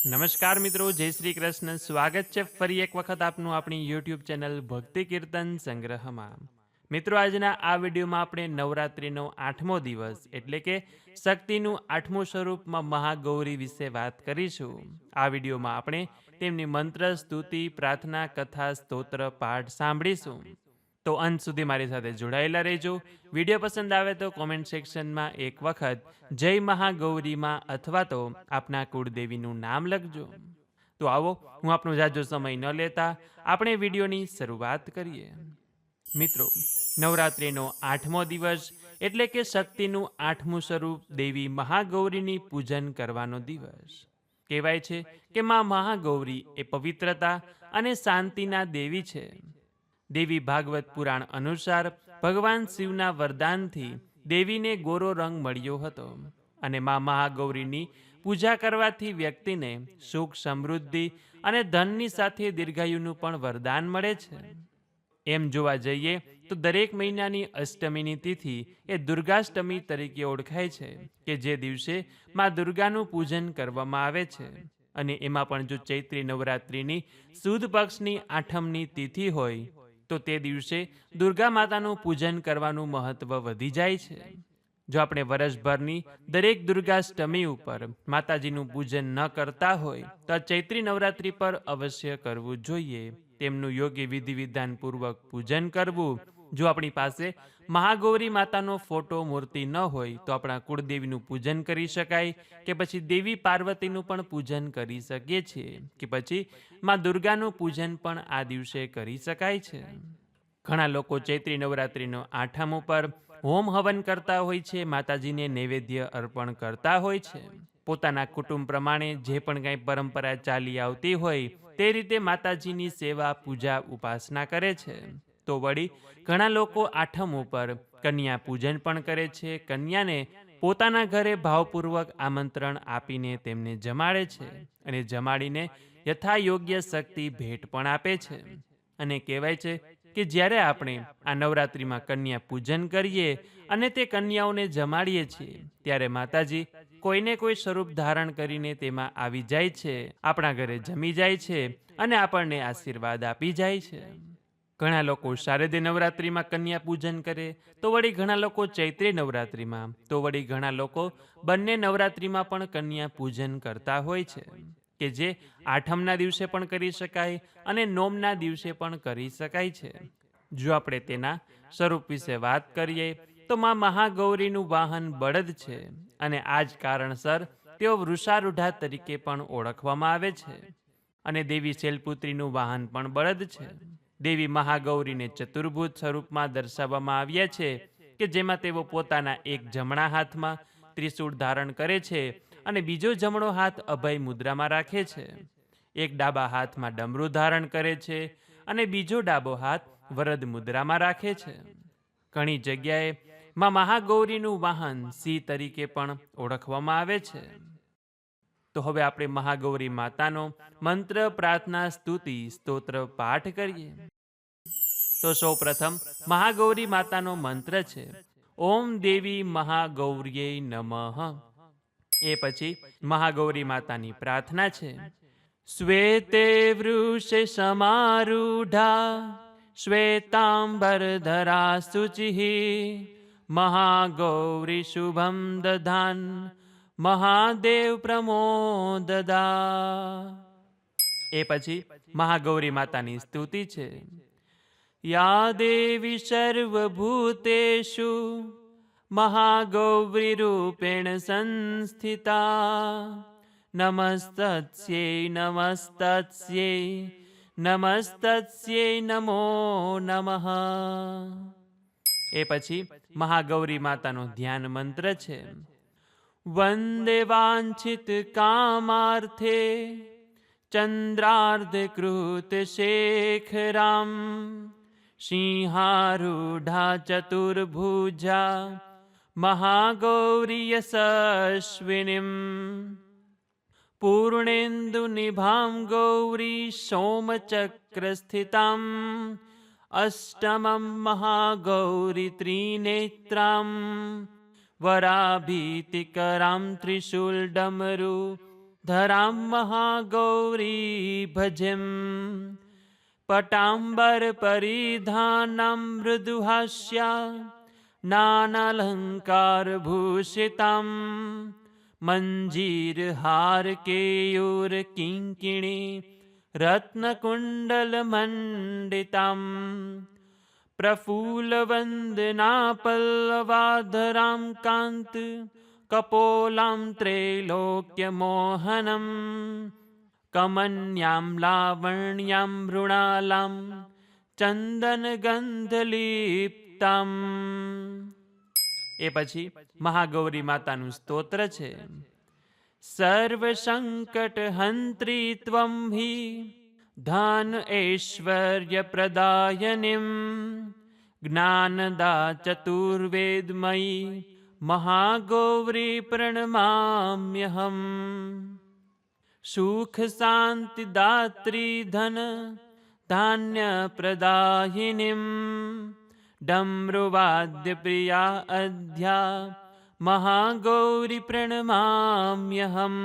નમસ્કાર મિત્રો, જય શ્રી કૃષ્ણ. સ્વાગત છે ફરી એક વખત આપનું આપણી યુટ્યુબ ચેનલ ભક્તિ કીર્તન સંગ્રહમાં. મિત્રો, આજના આ વિડીયોમાં આપણે નવરાત્રિનો 8મો દિવસ એટલે કે શક્તિનું 8મું સ્વરૂપમાં મહાગૌરી વિશે વાત કરીશું. આ વિડીયોમાં આપણે તેમની મંત્ર, સ્તુતિ, પ્રાર્થના, કથા, સ્તોત્ર, પાઠ સાંભળીશું. તો અંત સુધી મારી સાથે જોડાયેલા રહેજો. વિડીયો પસંદ આવે તો કોમેન્ટ સેક્શનમાં એક વખત જય મહાગૌરીમાં અથવા તો આપના કુળદેવીનું નામ લખજો. તો આવો, હું આપનો જાજો સમય ન લેતા આપણે વિડીયોની શરૂઆત કરીએ. મિત્રો, નવરાત્રિનો 8મો દિવસ એટલે કે શક્તિનું 8મું સ્વરૂપ દેવી મહાગૌરીની પૂજન કરવાનો દિવસ. કહેવાય છે કે માં મહાગૌરી એ પવિત્રતા અને શાંતિના દેવી છે. દેવી ભાગવત પુરાણ અનુસાર ભગવાન શિવના વરદાનથી દેવીને ગોરો રંગ મળ્યો હતો અને માં મહાગૌરીની પૂજા કરવાથી વ્યક્તિને સુખ, સમૃદ્ધિ અને ધનની સાથે દીર્ઘાયુનું પણ વરદાન મળે છે. એમ જોવા જઈએ તો દરેક મહિનાની અષ્ટમીની તિથિ એ દુર્ગાષ્ટમી તરીકે ઓળખાય છે કે જે દિવસે માં દુર્ગાનું પૂજન કરવામાં આવે છે. અને એમાં પણ જો ચૈત્રી નવરાત્રિની સુદ પક્ષની 8મની તિથિ હોય તો તે દિવસે દુર્ગા માતાનું પૂજન કરવાનું મહત્વ વધી જાય છે. જો આપણે વર્ષભરની દરેક દુર્ગાષ્ટમી ઉપર માતાજીનું પૂજન ન કરતા હોય તો આ ચૈત્રી નવરાત્રિ પર અવશ્ય કરવું જોઈએ. તેમનું યોગ્ય વિધિ વિધાનપૂર્વક પૂજન કરવું. જો આપણી પાસે મહાગૌરી માતાનો ફોટો, મૂર્તિ ન હોય તો આપણા કુળદેવીનું પૂજન કરી શકાય કે પછી દેવી પાર્વતીનું પણ પૂજન કરી શકીએ છીએ કે પછી માં દુર્ગાનું પૂજન પણ આ દિવસે કરી શકાય છે. ઘણા લોકો ચૈત્રી નવરાત્રિનો 8મ ઉપર હોમ હવન કરતા હોય છે, માતાજીને નૈવેદ્ય અર્પણ કરતા હોય છે. પોતાના કુટુંબ પ્રમાણે જે પણ કંઈ પરંપરા ચાલી આવતી હોય તે રીતે માતાજીની સેવા, પૂજા, ઉપાસના કરે છે. તો વળી ઘણા લોકો 8મ ઉપર કન્યા પૂજન પણ કરે છે. કન્યાને પોતાના ઘરે ભાવપૂર્વક આમંત્રણ આપીને તેમને જમાડે છે અને જમાડીને યથાયોગ્ય શક્તિ ભેટ પણ આપે છે. અને કહેવાય છે કે જ્યારે આપણે આ નવરાત્રિમાં કન્યા પૂજન કરીએ અને તે કન્યાઓને જમાડીએ છીએ ત્યારે માતાજી કોઈને કોઈ સ્વરૂપ ધારણ કરીને તેમાં આવી જાય છે, આપણા ઘરે જમી જાય છે અને આપણને આશીર્વાદ આપી જાય છે. ઘણા લોકો શારદીય નવરાત્રિમાં કન્યા પૂજન કરે તો વળી ઘણા લોકો ચૈત્રી નવરાત્રિમાં, તો વળી ઘણા લોકો બંને નવરાત્રિમાં પણ કન્યા પૂજન કરતા હોય છે કે જે 8મના દિવસે પણ કરી શકાય અને 9મના દિવસે પણ કરી શકાય છે. જો આપણે તેના સ્વરૂપ વિશે વાત કરીએ તો માં મહાગૌરીનું વાહન બળદ છે અને આ જ કારણસર તેઓ વૃષારૂઢા તરીકે પણ ઓળખવામાં આવે છે. અને દેવી શૈલપુત્રીનું વાહન પણ બળદ છે. દેવી મહાગૌરીને ચતુર્ભુજ સ્વરૂપમાં દર્શાવવામાં આવ્યા છે કે જેમાં તેઓ પોતાના એક જમણા હાથમાં ત્રિશૂળ ધારણ કરે છે અને બીજો જમણો હાથ અભય મુદ્રામાં રાખે છે. એક ડાબા હાથમાં ડમરું ધારણ કરે છે અને બીજો ડાબો હાથ વરદ મુદ્રામાં રાખે છે. ઘણી જગ્યાએ માં મહાગૌરીનું વાહન સિંહ તરીકે પણ ઓળખવામાં આવે છે. તો હવે આપણે મહાગૌરી માતાનો મંત્ર, પ્રાર્થના, સ્તુતિ, સ્તોત્ર પાઠ કરીએ. તો સૌ પ્રથમ મહાગૌરી માતાનો મંત્ર છે ઓમ દેવી મહાગૌર્યે નમઃ. એ પછી મહાગૌરી માતાની પ્રાર્થના છે શ્વેતે વૃષે સમારૂઢા શ્વેતાંબરધરા શુચિઃ મહાગૌરી શુભમ દધાન મહાદેવ પ્રમોદદા. એ પછી મહાગૌરી માતાની સ્તુતિ છે યા દેવી સર્વભૂતેષુ મહાગૌરી રૂપેણ સંસ્થિતા નમસ્તસ્યૈ નમસ્તસ્યૈ નમસ્તસ્યૈ નમો નમઃ. એ પછી મહાગૌરી માતાનો ધ્યાન મંત્ર છે વંદે વાંછિત કામાર્થે ચંદ્રાર્ધકૃત શેખરામ સિંહારૂઢા ચતુર્ભુજા મહાગૌરી યશસ્વિનીમ પૂર્ણેન્દુનિભાં ગૌરી સોમચક્રસ્થિતામ અષ્ટમં મહાગૌરી ત્રિનેત્રામ વરાભીતિકરામ ત્રિશૂલ ડમરુ ધરામ મહાગૌરી ભજમ પટાંબર પરિધાનમ મૃદુહાસ્યા નાનાલંકાર ભૂષિતામ મંજીર હાર કેયુર કિંકિણી રત્નકુંડલ મંડિતામ પ્રફુલ્લવંદના પલ્લવાધરામ કાંત કપોલામ ત્રૈલોક્યમોહનમ કમન્યામ લાવણ્યામ મૃણાલામ ચંદન ગંધલીપ્તામ. એ પછી મહાગૌરી માતાનું સ્તોત્ર છે. સર્વ સંકટ હંત્રી ત્વમ હિ ધન ઐશ્વર્ય પ્રદાયનિમ જ્ઞાનદા ચતુર્વેદમયી મહાગૌરી પ્રણમામ્યહમ. સુખ શાંતિ દાત્રી ધન ધાન્ય પ્રદાયિનીમ ડમૃવાદ્ય પ્રિયા અધ્યા મહાગૌરી પ્રણમામ્યહમ.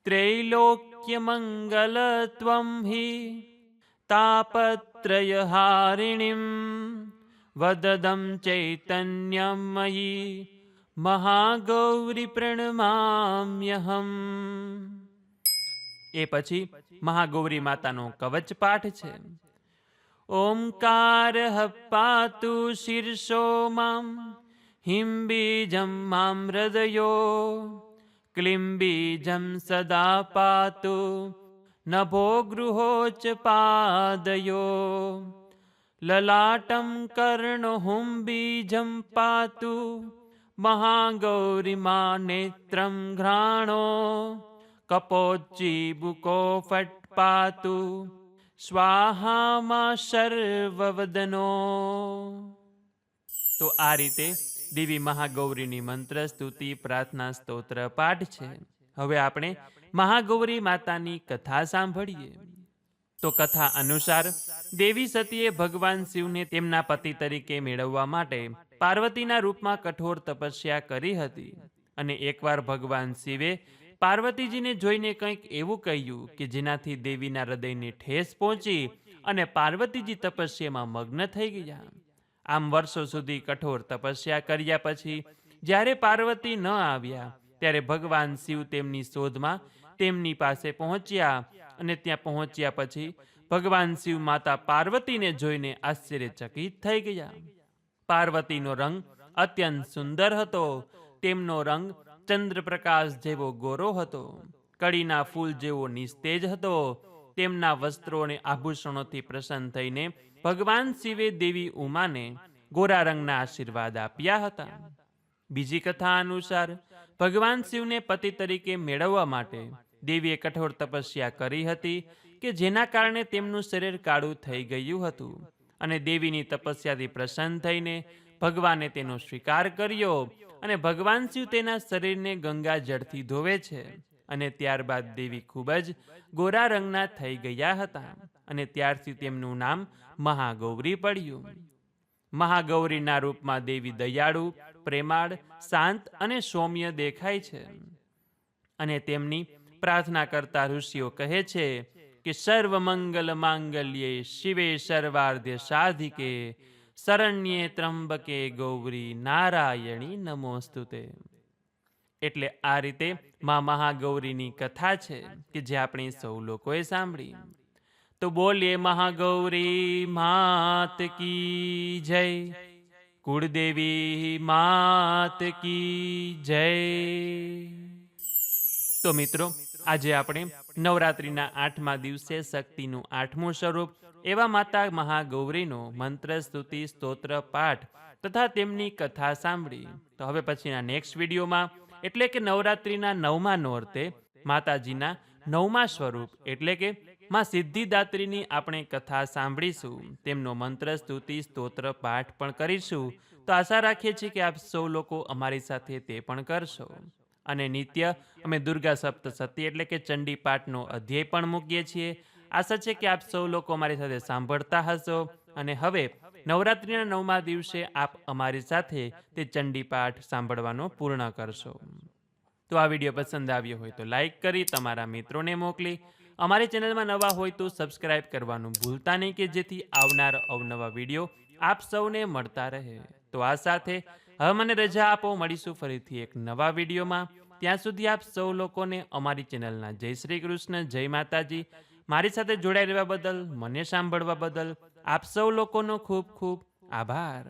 ત્રૈલોક્યમંગલ ત્વમ હિ તાપત્રયહારિણીમ વદદમ ચૈતન્યમયી મહાગૌરી પ્રણમામ્યહમ. એ પછી મહાગૌરી માતાનો કવચ પાઠ છે. ઓમકાર પાતુ શીર્ષો મામ હિંબીજમ મામ હૃદયો ક્લીમ બીજમ સદા પાતુ નભો ગૃહોચ પાદયો લલાટમ કર્ણોહુમ બીજમ પાતુ મહાગૌરીમા નેત્રમ ઘ્રાણો કપોચ્ચીબુકો ફટ પાતુ સ્વાહામાં સર્વવદનો. તો આ રીતે દેવી મહાગૌરીની મંત્ર સ્તુતિ પ્રાર્થના સ્તોત્ર પાઠ છે. હવે આપણે મહાગૌરી માતાની કથા સાંભળીએ. તો કથા અનુસાર દેવી સતીએ ભગવાન શિવને તેમના પતિ તરીકે મેળવવા માટે પાર્વતીના રૂપમાં કઠોર તપસ્યા કરી હતી. અને એકવાર ભગવાન શિવે પાર્વતીજીને જોઈને કંઈક એવું કહ્યું કે જેનાથી દેવીના હૃદયને ઠેસ પહોંચી અને પાર્વતીજી તપસ્યામાં મગ્ન થઈ ગયા. આમ વર્ષો સુધી કઠોર તપસ્યા કર્યા પછી જ્યારે પાર્વતી ન આવ્યા ત્યારે ભગવાન શિવ તેમની શોધમાં તેમની પાસે પહોંચ્યા. અને ત્યાં પહોંચ્યા પછી ભગવાન શિવ માતા પાર્વતીને જોઈને આશ્ચર્યચકિત થઈ ગયા. પાર્વતીનો રંગ અત્યંત સુંદર હતો. તેમનો રંગ ચંદ્રપ્રકાશ જેવો ગોરો હતો. કળીના ફૂલ જેવો નિસ્તેજ હતો. તેમના વસ્ત્રો અને આભૂષણોથી પ્રસન્ન થઈને ભગવાન શિવે દેવી ઉમાને ગોરા રંગના આશીર્વાદ આપ્યા હતા. બીજી કથા અનુસાર ભગવાન શિવને પતિ તરીકે મેળવવા માટે દેવીએ કઠોર તપસ્યા કરી હતી કે જેના કારણે તેમનું શરીર કાળું થઈ ગયું હતું. અને દેવીની તપસ્યાથી પ્રસન્ન થઈને ભગવાને તેનો સ્વીકાર કર્યો. અને ભગવાન શિવ તેના શરીરને ગંગા જળથી ધોવે છે. અને ત્યારબાદ દેવી ખૂબ જ ગોરા રંગના થઈ ગયા હતા. અને ત્યારથી તેમનું નામ મહાગૌરી પડ્યું. મહાગૌરીના રૂપમાં દેવી દયાળુ, પ્રેમાળ, શાંત અને સૌમ્ય દેખાય છે. અને તેમની પ્રાર્થના કરતા ઋષિઓ કહે છે કે સર્વ મંગલ માંગલ્યે શિવે સર્વાર્ધ્ય સાધિકે શરણ્યે ત્રંબકે ગૌરી નારાયણી નમોસ્તુતે. એટલે આ રીતે મા મહાગૌરીની કથા છે કે જે આપણે સૌ લોકોએ સાંભળી. તો બોલીએ મહાગૌરી માત કી જય, કુળદેવી માત કી જય. તો મિત્રો, આજે આપણે નવરાત્રિના 8મા દિવસે શક્તિનું 8મું સ્વરૂપ એવા માતા મહાગૌરીનો મંત્ર સ્તુતિ સ્તોત્ર પાઠ તથા તેમની કથા સાંભળી. તો હવે પછીના નેક્સ્ટ વિડીયોમાં એટલે કે નવરાત્રિના 9મા નોરતે માતાજીના 9મા સ્વરૂપ એટલે કે માં સિદ્ધિદાત્રીની આપણે કથા સાંભળીશું. તેમનો મંત્ર સ્તુતિ સ્તોત્ર પાઠ પણ કરીશું. તો આશા રાખીએ છીએ કે આપ સૌ લોકો અમારી સાથે તે પણ કરશો. અને નિત્ય અમે દુર્ગા સપ્તસતી એટલે કે ચંડી પાઠનો અધ્યાય પણ મૂકીએ છીએ. આશા છે કે આપ સૌ લોકો અમારી સાથે સાંભળતા હશો. અને હવે નવરાત્રિના 9મા દિવસે આપ અમારી સાથે તે ચંડી પાઠ સાંભળવાનો પૂર્ણ કરશો. તો આ વિડીયો પસંદ આવ્યો હોય તો લાઈક કરી તમારા મિત્રોને મોકલી અમારી ચેનલમાં નવા હોય તો સબસ્ક્રાઇબ કરવાનું ભૂલતા નહીં કે જેથી આવનાર અવનવા વિડીયો આપ સૌને મળતા રહે. તો આ સાથે હવે મને રજા આપો, મળીશું ફરીથી એક નવા વિડીયોમાં. ત્યાં સુધી આપ સૌ લોકોને અમારી ચેનલના જય શ્રી કૃષ્ણ, જય માતાજી. મારી સાથે જોડાઈ રહેવા બદલ, મને સાંભળવા બદલ આપ સૌ લોકોનો ખૂબ ખૂબ આભાર.